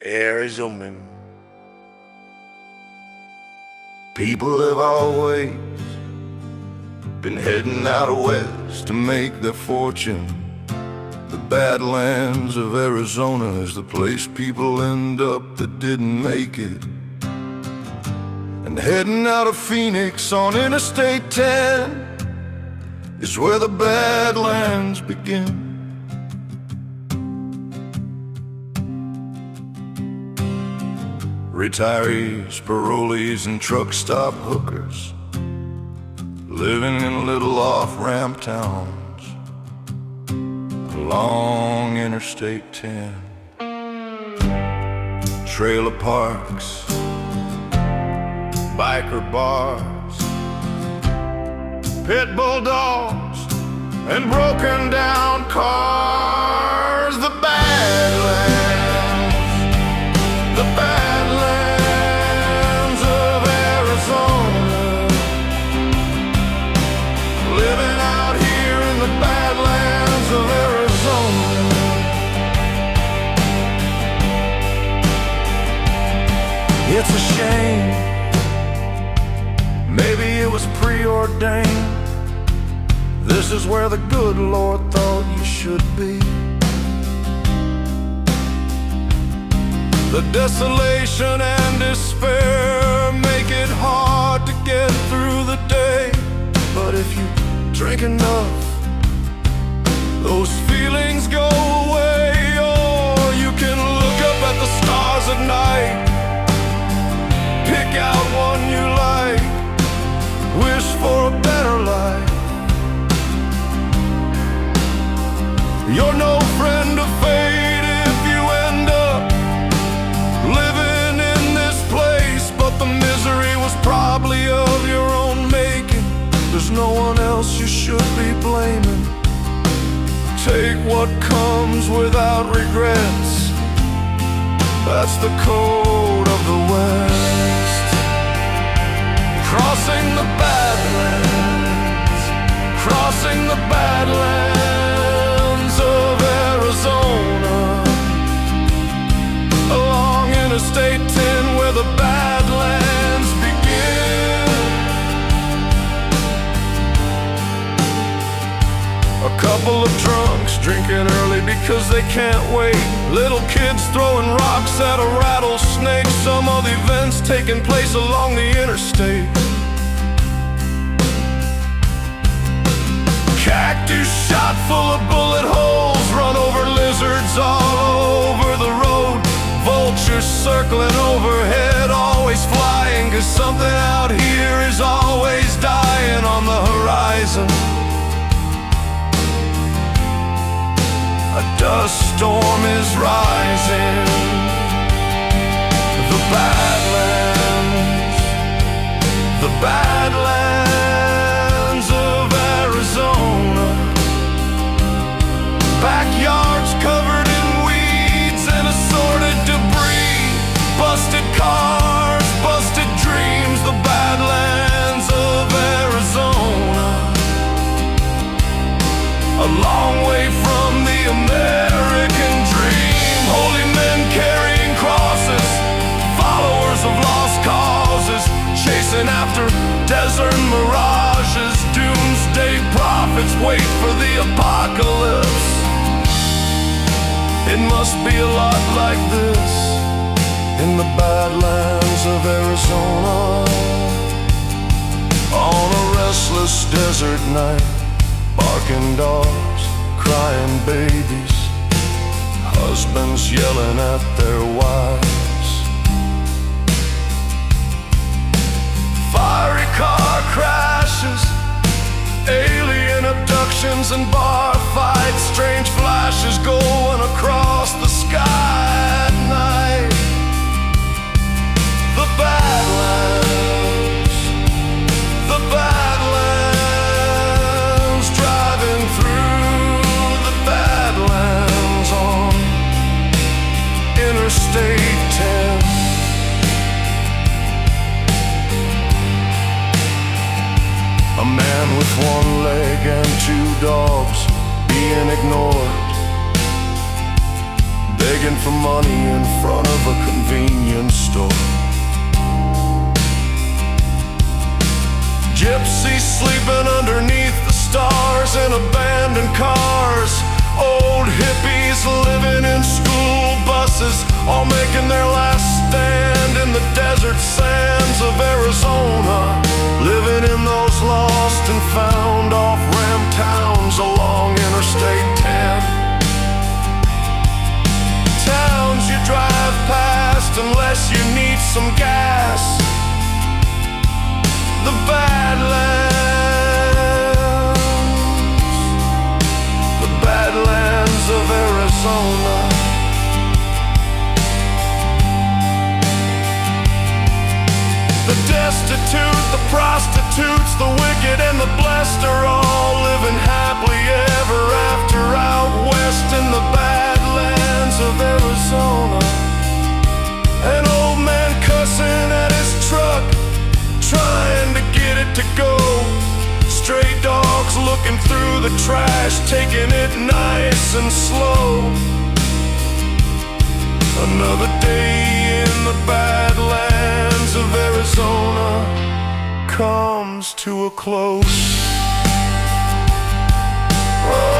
Arizona. People have always been heading out west to make their fortune. The Badlands of Arizona is the place people end up that didn't make it. And heading out of Phoenix on Interstate 10 is where the Badlands begin. Retirees, parolees, and truck stop hookers living in little off-ramp towns along Interstate 10. Trailer parks, biker bars, pit bull dogs, and broken down cars. The Badlands, the Badlands of Arizona. Living out here in the Badlands of Arizona. It's a shame, maybe it was preordained. This is where the good Lord thought you should be. The desolation and despair make it hard to get through the day. But if you drink enough, those feelings go away. Or you can look up at the stars at night, pick out one you like, wish for a better life. You're no friend of fate if you end up living in this place, but the misery was probably of your own making. There's no one else you should be blaming. Take what comes without regrets. That's the code of the West. Crossing the Badlands, crossing the Badlands of Arizona, along Interstate 10 where the Badlands begin. A couple of drunks drinking early because they can't wait. Little kids throwing rocks at a rattlesnake. Some of the events taking place along the interstate. Cactus shot full of bullet holes, run over lizards all over the road. Vultures circling overhead, always flying, 'cause something out here is always dying on the horizon. A dust storm is rising. The Badlands, the Badlands of Arizona. Backyards covered in weeds and assorted debris, busted cars, busted dreams. The Badlands of Arizona, a long way from the American dream. Holy men carrying crosses, followers of lost causes, chasing after desert mirages. Doomsday prophets wait for the apocalypse. It must be a lot like this in the Badlands of Arizona. On a restless desert night, barking dogs, crying babies, husbands yelling at their wives. Fiery car crashes, alien abductions and bar fights. Strange flashes going across the sky at night. The Badlands, the Badlands, driving through the Badlands on Interstate 10. A man with one leg and two dogs being ignored. begging for money in front of a convenience store. Gypsies sleeping underneath the stars in abandoned cars. Old hippies living in school buses, all making their last stand in the desert sands of Arizona. Living in those lost and found off-ramp towns along Interstate 10. Towns you drive past unless you need some gas. The Badlands of Arizona. The destitute, the prostitutes, the wicked and the blessed are all living happily ever after out west in the Badlands of Arizona. An old man cussing at his truck, trying to get it to go. Stray dogs looking through the trash, taking it nice and slow. Another day in the Badlands of Arizona comes to a close. Oh.